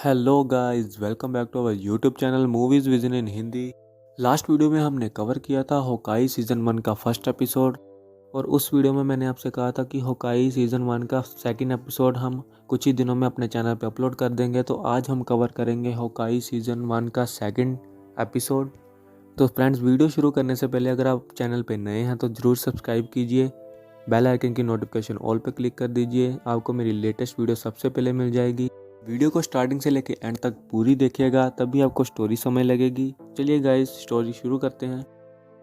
Hello guys, welcome back to our YouTube channel movies vision in Hindi. Last video में हमने cover किया था होकाई season 1 का फर्स्ट एपिसोड, और उस वीडियो में मैंने आपसे कहा था कि होकाई सीज़न 1 का सेकंड एपिसोड हम कुछ ही दिनों में अपने चैनल पे अपलोड कर देंगे। तो आज हम कवर करेंगे होकाई सीज़न 1 का सेकंड एपिसोड। तो फ्रेंड्स, वीडियो शुरू करने से पहले अगर आप चैनल पे नए हैं तो ज़रूर सब्सक्राइब कीजिए, बेल आइकन की नोटिफिकेशन ऑल पे क्लिक कर दीजिए, आपको मेरी लेटेस्ट वीडियो सबसे पहले मिल जाएगी। वीडियो को स्टार्टिंग से लेके एंड तक पूरी देखिएगा, तभी आपको स्टोरी समझ लगेगी। चलिए गाइस, स्टोरी शुरू करते हैं।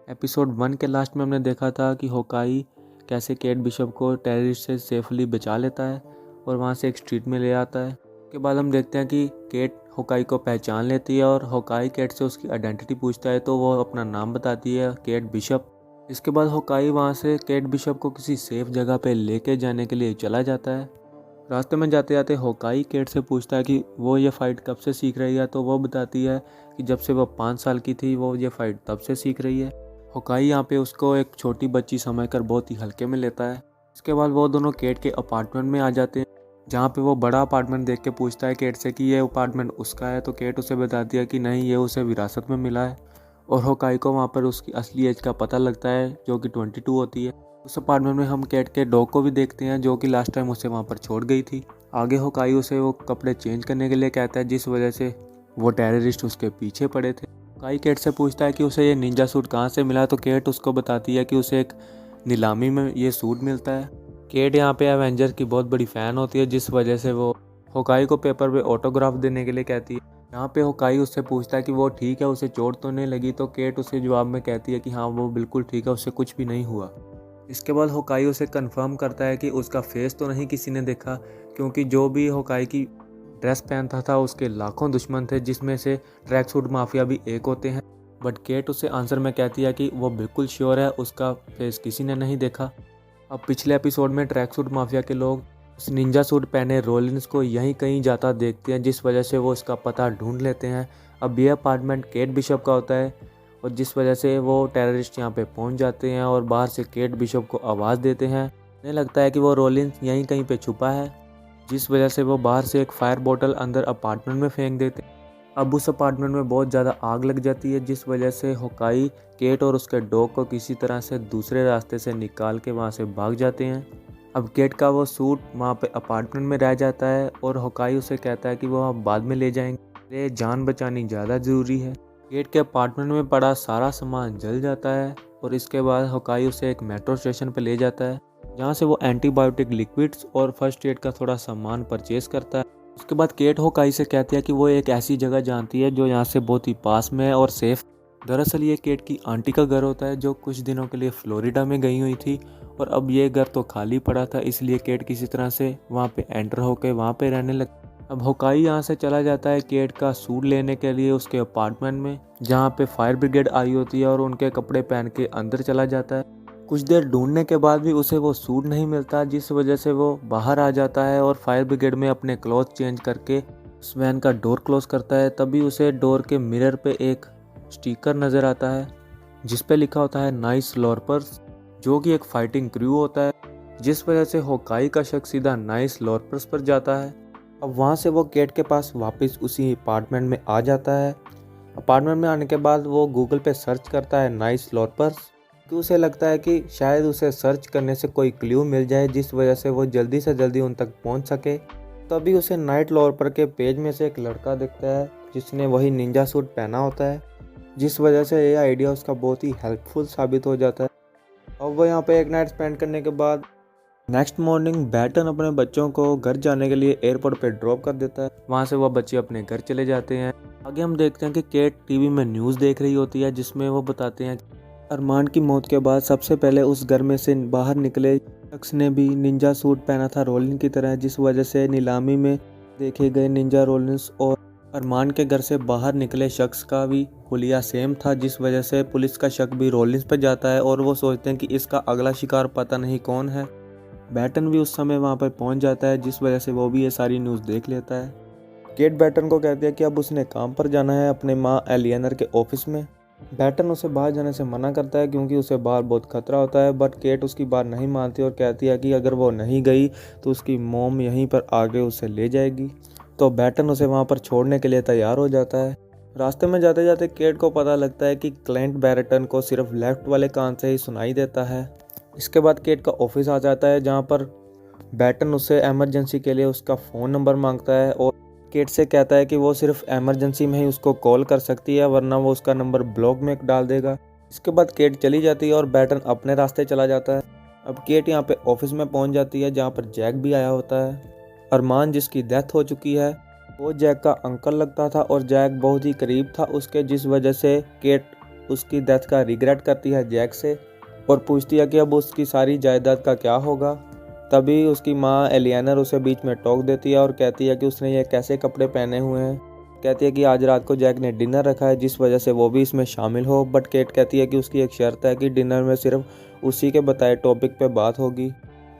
एपिसोड 1 के लास्ट में हमने देखा था कि होकाई कैसे केट बिशप को टेररिस्ट से सेफली बचा लेता है और वहाँ से एक स्ट्रीट में ले आता है। उसके बाद हम देखते हैं कि केट होकाई को पहचान लेती है और होकाई केट से उसकी आइडेंटिटी पूछता है तो वो अपना नाम बताती है, केट बिशप। इसके बाद होकाई वहाँ से केट बिशप को किसी सेफ जगह पे लेके जाने के लिए चला जाता है। रास्ते में जाते जाते होकाई केट से पूछता है कि वो ये फ़ाइट कब से सीख रही है, तो वो बताती है कि जब से वो 5 साल की थी वो ये फ़ाइट तब से सीख रही है। होकाई यहाँ पे उसको एक छोटी बच्ची समझकर बहुत ही हल्के में लेता है। इसके बाद वो दोनों केट के अपार्टमेंट में आ जाते हैं, जहाँ पे वो बड़ा अपार्टमेंट देख के पूछता है केट से कि ये अपार्टमेंट उसका है, तो केट उसे बताती है कि नहीं, ये उसे विरासत में मिला है। और होकाई को वहाँ पर उसकी असली एज का पता लगता है, जो कि 22 होती है। उस अपार्टमेंट में हम केट के डॉग को भी देखते हैं, जो कि लास्ट टाइम उसे वहाँ पर छोड़ गई थी। आगे होकाई उसे वो कपड़े चेंज करने के लिए कहता है, जिस वजह से वो टेररिस्ट उसके पीछे पड़े थे। होकाई केट से पूछता है कि उसे ये निंजा सूट कहाँ से मिला, तो केट उसको बताती है कि उसे एक नीलामी में ये सूट मिलता है। केट यहाँ पे एवेंजर की बहुत बड़ी फ़ैन होती है, जिस वजह से वो होकाई को पेपर पे ऑटोग्राफ देने के लिए कहती है। यहाँ पे होकाई उससे पूछता है कि वो ठीक है, उसे चोट तो नहीं लगी, तो केट उसे जवाब में कहती है कि हाँ, वो बिल्कुल ठीक है, उससे कुछ भी नहीं हुआ। इसके बाद होकाई उसे कंफर्म करता है कि उसका फेस तो नहीं किसी ने देखा, क्योंकि जो भी होकाई की ड्रेस पहनता था उसके लाखों दुश्मन थे, जिसमें से ट्रैक सूट माफिया भी एक होते हैं। बट केट उसे आंसर में कहती है कि वो बिल्कुल श्योर है, उसका फेस किसी ने नहीं देखा। अब पिछले एपिसोड में ट्रैक सूट माफिया के लोग उस निंजा सूट पहने रोलिंस को यहीं कहीं जाता देखते हैं, जिस वजह से वो इसका पता ढूंढ लेते हैं। अब ये अपार्टमेंट केट बिशप का होता है, और जिस वजह से वो टेररिस्ट यहाँ पे पहुँच जाते हैं और बाहर से केट बिशप को आवाज़ देते हैं। उन्हें लगता है कि वो रोलिंस यहीं कहीं पे छुपा है, जिस वजह से वो बाहर से एक फायर बोतल अंदर अपार्टमेंट में फेंक देते हैं। अब उस अपार्टमेंट में बहुत ज़्यादा आग लग जाती है, जिस वजह से होकाई केट और उसके डॉग को किसी तरह से दूसरे रास्ते से निकाल के वहाँ से भाग जाते हैं। अब केट का वो सूट वहाँ पे अपार्टमेंट में रह जाता है, और होकाई उसे कहता है कि वो आप बाद में ले जाएंगे, जान बचानी ज़्यादा ज़रूरी है। केट के अपार्टमेंट में पड़ा सारा सामान जल जाता है, और इसके बाद होकाई उसे एक मेट्रो स्टेशन पर ले जाता है, जहाँ से वो एंटीबायोटिक लिक्विड्स और फर्स्ट एड का थोड़ा सामान परचेज करता है। उसके बाद केट होकाई से कहती है कि वो एक ऐसी जगह जानती है जो यहाँ से बहुत ही पास में है और सेफ। दरअसल ये केट की आंटी का घर होता है, जो कुछ दिनों के लिए फ्लोरिडा में गई हुई थी, और अब ये घर तो खाली पड़ा था, इसलिए केट किसी तरह से वहाँ पे एंटर होकर वहाँ पे रहने लग। अब होकाई यहाँ से चला जाता है केट का सूट लेने के लिए उसके अपार्टमेंट में, जहाँ पे फायर ब्रिगेड आई होती है, और उनके कपड़े पहन के अंदर चला जाता है। कुछ देर ढूंढने के बाद भी उसे वो सूट नहीं मिलता, जिस वजह से वो बाहर आ जाता है और फायर ब्रिगेड में अपने क्लॉथ चेंज करके उस वैन का डोर क्लोज करता है। तभी उसे डोर के मिरर पे एक स्टिकर नज़र आता है, जिस पे लिखा होता है नाइस लॉर्पर्स, जो कि एक फाइटिंग क्रू होता है, जिस वजह से होकाई का शक सीधा नाइस लॉर्पर्स पर जाता है। अब वहाँ से वो केट के पास वापस उसी अपार्टमेंट में आ जाता है। अपार्टमेंट में आने के बाद वो गूगल पे सर्च करता है नाइस लॉर्पर्स, कि उसे लगता है कि शायद उसे सर्च करने से कोई क्लू मिल जाए, जिस वजह से वो जल्दी से जल्दी उन तक पहुंच सके। तभी उसे नाइट लॉर्पर के पेज में से एक लड़का दिखता है, जिसने वही निंजा सूट पहना होता है, जिस वजह से ये आइडिया उसका बहुत ही हेल्पफुल साबित हो जाता है। अब वो यहाँ पे एक नाइट स्पेंड करने के बाद नेक्स्ट मॉर्निंग बैटन अपने बच्चों को घर जाने के लिए एयरपोर्ट पे ड्रॉप कर देता है। वहाँ से वह बच्चे अपने घर चले जाते हैं। आगे हम देखते हैं कि केट टीवी में न्यूज़ देख रही होती है, जिसमें वो बताते हैं अरमान की मौत के बाद सबसे पहले उस घर में से बाहर निकले शख्स ने भी निंजा सूट पहना था रोलिन की तरह, जिस वजह से नीलामी में देखे गए निंजा रोलिन्स और अरमान के घर से बाहर निकले शख्स का भी हुलिया सेम था, जिस वजह से पुलिस का शक भी रोलिन्स पर जाता है, और वो सोचते हैं कि इसका अगला शिकार पता नहीं कौन है। बैटन भी उस समय वहाँ पर पहुँच जाता है, जिस वजह से वो भी ये सारी न्यूज़ देख लेता है। केट बैटन को कहती है कि अब उसने काम पर जाना है अपने माँ एलियनर के ऑफिस में। बैटन उसे बाहर जाने से मना करता है, क्योंकि उसे बाहर बहुत खतरा होता है, बट केट उसकी बात नहीं मानती और कहती है कि अगर वो नहीं गई तो उसकी मॉम यहीं पर आगे उसे ले जाएगी। तो बैटन उसे वहाँ पर छोड़ने के लिए तैयार हो जाता है। रास्ते में जाते जाते केट को पता लगता है कि क्लाइंट बैटन को सिर्फ लेफ्ट वाले कान से ही सुनाई देता है। इसके बाद केट का ऑफिस आ जाता है जहाँ पर बैटन उससे इमरजेंसी के लिए उसका फ़ोन नंबर मांगता है और केट से कहता है कि वो सिर्फ इमरजेंसी में ही उसको कॉल कर सकती है, वरना वो उसका नंबर ब्लॉक में डाल देगा। इसके बाद केट चली जाती है और बैटन अपने रास्ते चला जाता है। अब केट यहाँ पे ऑफिस में पहुँच जाती है जहाँ पर जैक भी आया होता है। अरमान, जिसकी डेथ हो चुकी है, वो जैक का अंकल लगता था और जैक बहुत ही करीब था उसके, जिस वजह से केट उसकी डेथ का रिग्रेट करती है जैक से और पूछती है कि अब उसकी सारी जायदाद का क्या होगा। तभी उसकी माँ एलियनर उसे बीच में टोक देती है और कहती है कि उसने ये कैसे कपड़े पहने हुए हैं। कहती है कि आज रात को जैक ने डिनर रखा है जिस वजह से वो भी इसमें शामिल हो, बट केट कहती है कि उसकी एक शर्त है कि डिनर में सिर्फ उसी के बताए टॉपिक पे बात होगी।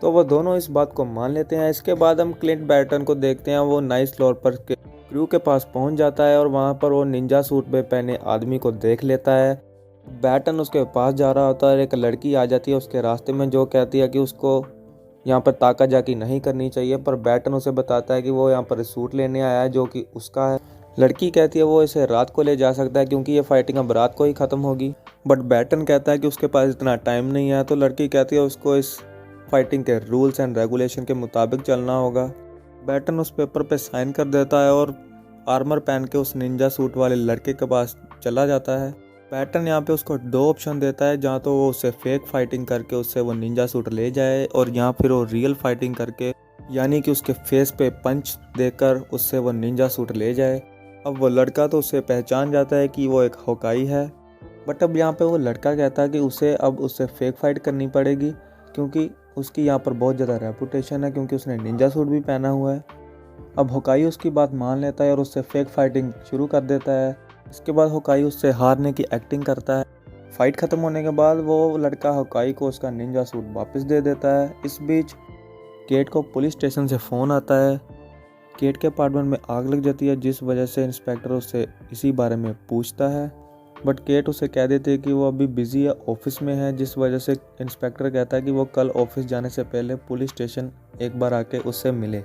तो वो दोनों इस बात को मान लेते हैं। इसके बाद हम क्लिंट बैटन को देखते हैं, वो नाइस फ्लोर पर क्रू के पास पहुंच जाता है और वहां पर वो निंजा सूट में पहने आदमी को देख लेता है। बैटन उसके पास जा रहा होता है और एक लड़की आ जाती है उसके रास्ते में जो कहती है कि उसको यहाँ पर ताका जाकी नहीं करनी चाहिए, पर बैटन उसे बताता है कि वो यहाँ पर सूट लेने आया है जो कि उसका है। लड़की कहती है वो इसे रात को ले जा सकता है क्योंकि ये फाइटिंग अब रात को ही ख़त्म होगी, बट बैटन कहता है कि उसके पास इतना टाइम नहीं है। तो लड़की कहती है उसको इस फाइटिंग के रूल्स एंड रेगुलेशन के मुताबिक चलना होगा। बैटन उस पेपर पे साइन कर देता है और आर्मर पहन के उस निंजा सूट वाले लड़के के पास चला जाता है। बैटन यहाँ पे उसको दो ऑप्शन देता है, जहाँ तो वो उससे फेक फाइटिंग करके उससे वो निंजा सूट ले जाए और यहाँ फिर वो रियल फाइटिंग करके, यानी कि उसके फेस पे पंच देकर उससे वो निंजा सूट ले जाए। अब वो लड़का तो उसे पहचान जाता है कि वो एक होकाई है, बट अब यहाँ पे वो लड़का कहता है कि उसे अब उससे फेक फाइट करनी पड़ेगी क्योंकि उसकी यहाँ पर बहुत ज़्यादा रेपुटेशन है, क्योंकि उसने निंजा सूट भी पहना हुआ है। अब होकाई उसकी बात मान लेता है और उससे फेक फाइटिंग शुरू कर देता है। इसके बाद होकाई उससे हारने की एक्टिंग करता है। फाइट ख़त्म होने के बाद वो लड़का होकाई को उसका निंजा सूट वापस दे देता है। इस बीच केट को पुलिस स्टेशन से फ़ोन आता है। केट के अपार्टमेंट में आग लग जाती है जिस वजह से इंस्पेक्टर उससे इसी बारे में पूछता है, बट केट उसे कह देती है कि वो अभी बिज़ी है, ऑफिस में है, जिस वजह से इंस्पेक्टर कहता है कि वो कल ऑफिस जाने से पहले पुलिस स्टेशन एक बार आके उससे मिले।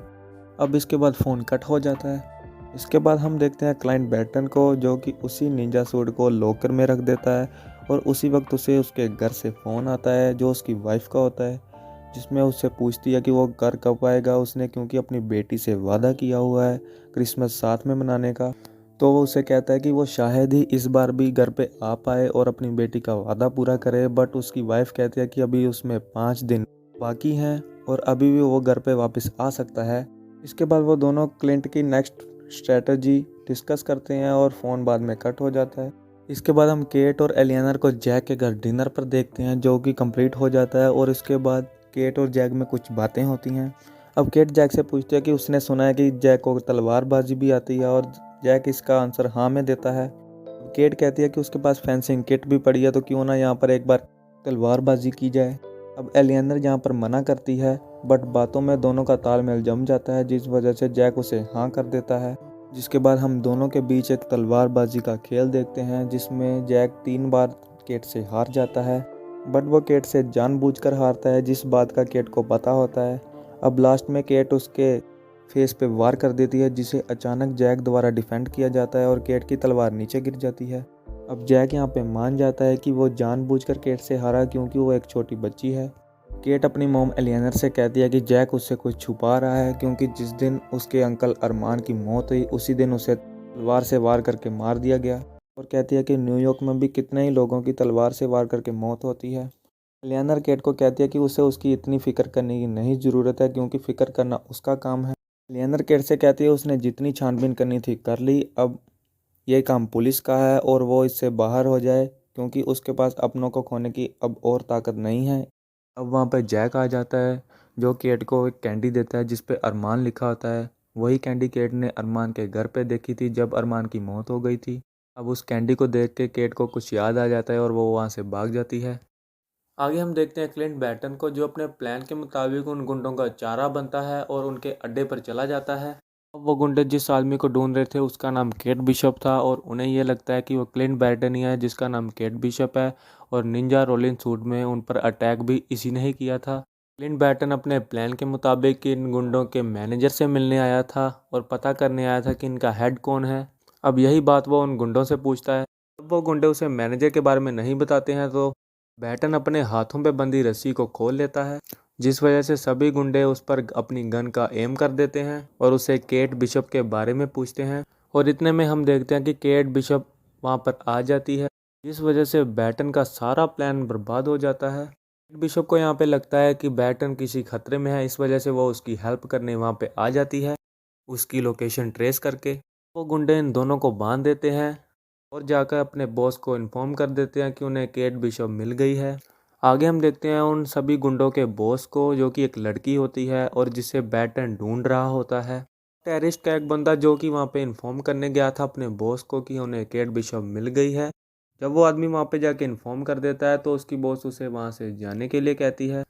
अब इसके बाद फ़ोन कट हो जाता है। इसके बाद हम देखते हैं क्लाइंट बैटन को, जो कि उसी निंजा सूट को लॉकर में रख देता है और उसी वक्त उसे उसके घर से फ़ोन आता है जो उसकी वाइफ का होता है, जिसमें उससे पूछती है कि वो घर कब आएगा उसने, क्योंकि अपनी बेटी से वादा किया हुआ है क्रिसमस साथ में मनाने का। तो वो उसे कहता है कि वो शायद ही इस बार भी घर पे आ पाए और अपनी बेटी का वादा पूरा करे, बट उसकी वाइफ कहती है कि अभी उसमें 5 दिन बाकी हैं और अभी भी वो घर पे वापस आ सकता है। इसके बाद वो दोनों क्लिंट की नेक्स्ट स्ट्रेटजी डिस्कस करते हैं और फ़ोन बाद में कट हो जाता है। इसके बाद हम केट और एलियनर को जैक के घर डिनर पर देखते हैं जो कि कंप्लीट हो जाता है और इसके बाद केट और जैक में कुछ बातें होती हैं। अब केट जैक से पूछती है कि उसने सुना है कि जैक को तलवारबाजी भी आती है और जैक इसका आंसर हाँ में देता है। केट कहती है कि उसके पास फेंसिंग किट भी पड़ी है, तो क्यों ना यहाँ पर एक बार तलवारबाजी की जाए। अब एलियनर यहाँ पर मना करती है, बट बातों में दोनों का तालमेल जम जाता है जिस वजह से जैक उसे हाँ कर देता है। जिसके बाद हम दोनों के बीच एक तलवारबाजी का खेल देखते हैं जिसमें जैक 3 बार केट से हार जाता है, बट वो केट से जानबूझकर हारता है जिस बात का केट को पता होता है। अब लास्ट में केट उसके फेस पे वार कर देती है जिसे अचानक जैक द्वारा डिफेंड किया जाता है और केट की तलवार नीचे गिर जाती है। अब जैक यहाँ पे मान जाता है कि वो जानबूझकर केट से हारा क्योंकि वो एक छोटी बच्ची है। केट अपनी मॉम एलियनर से कहती है कि जैक उससे कुछ छुपा रहा है क्योंकि जिस दिन उसके अंकल अरमान की मौत हुई उसी दिन उसे तलवार से वार करके मार दिया गया, और कहती है कि न्यूयॉर्क में भी कितने ही लोगों की तलवार से वार करके मौत होती है। एलियनर केट को कहती है कि उसे उसकी इतनी फ़िक्र करने की नहीं ज़रूरत है क्योंकि फ़िक्र करना उसका काम है। एलियनर केट से कहती है उसने जितनी छानबीन करनी थी कर ली, अब ये काम पुलिस का है और वो इससे बाहर हो जाए क्योंकि उसके पास अपनों को खोने की अब और ताकत नहीं है। अब वहाँ पर जैक आ जाता है जो केट को एक कैंडी देता है जिस पे अरमान लिखा होता है। वही कैंडी केट ने अरमान के घर पे देखी थी जब अरमान की मौत हो गई थी। अब उस कैंडी को देख के केट को कुछ याद आ जाता है और वो वहाँ से भाग जाती है। आगे हम देखते हैं क्लिंट बैटन को जो अपने प्लान के मुताबिक उन गुंडों का चारा बनता है और उनके अड्डे पर चला जाता है। अब वो गुंडे जिस आदमी को ढूंढ रहे थे उसका नाम केट बिशप था और उन्हें यह लगता है कि वो क्लिंट बैटन ही है जिसका नाम केट बिशप है और निंजा रोलिन सूट में उन पर अटैक भी इसी ने ही किया था। क्लिंट बैटन अपने प्लान के मुताबिक इन गुंडों के मैनेजर से मिलने आया था और पता करने आया था कि इनका हेड कौन है। अब यही बात वो उन गुंडों से पूछता है। जब वो गुंडे उसे मैनेजर के बारे में नहीं बताते हैं तो बैटन अपने हाथों पे बंधी रस्सी को खोल लेता है, जिस वजह से सभी गुंडे उस पर अपनी गन का एम कर देते हैं और उसे केट बिशप के बारे में पूछते हैं। और इतने में हम देखते हैं कि केट बिशप वहाँ पर आ जाती है, जिस वजह से बैटन का सारा प्लान बर्बाद हो जाता है। बिशप को यहाँ पे लगता है कि बैटन किसी खतरे में है, इस वजह से वो उसकी हेल्प करने वहाँ पे आ जाती है, उसकी लोकेशन ट्रेस करके। वो गुंडे इन दोनों को बांध देते हैं और जाकर अपने बॉस को इन्फॉर्म कर देते हैं कि उन्हें केट बिशप मिल गई है। आगे हम देखते हैं उन सभी गुंडों के बॉस को, जो कि एक लड़की होती है और जिसे बैटन ढूंढ रहा होता है। टेररिस्ट का एक बंदा जो कि वहाँ पे इन्फॉर्म करने गया था अपने बॉस को कि उन्हें केट बिशप मिल गई है, जब वो आदमी वहाँ पे जाके इन्फॉर्म कर देता है तो उसकी बॉस उसे वहाँ से जाने के लिए कहती है।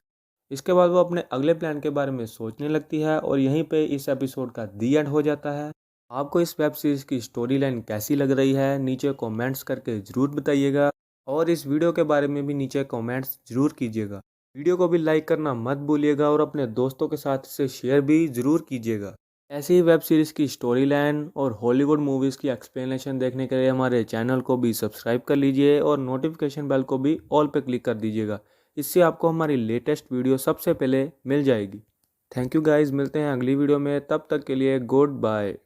इसके बाद वो अपने अगले प्लान के बारे में सोचने लगती है और यहीं पे इस एपिसोड का दी एंड हो जाता है। आपको इस वेब सीरीज़ की स्टोरी लाइन कैसी लग रही है नीचे कमेंट्स करके ज़रूर बताइएगा और इस वीडियो के बारे में भी नीचे कमेंट्स ज़रूर कीजिएगा। वीडियो को भी लाइक करना मत भूलिएगा और अपने दोस्तों के साथ इसे शेयर भी ज़रूर कीजिएगा। ऐसी ही वेब सीरीज़ की स्टोरी लाइन और हॉलीवुड मूवीज़ की एक्सप्लेनेशन देखने के लिए हमारे चैनल को भी सब्सक्राइब कर लीजिए और नोटिफिकेशन बेल को भी ऑल पे क्लिक कर दीजिएगा। इससे आपको हमारी लेटेस्ट वीडियो सबसे पहले मिल जाएगी। थैंक यू गाइस, मिलते हैं अगली वीडियो में, तब तक के लिए गुड बाय।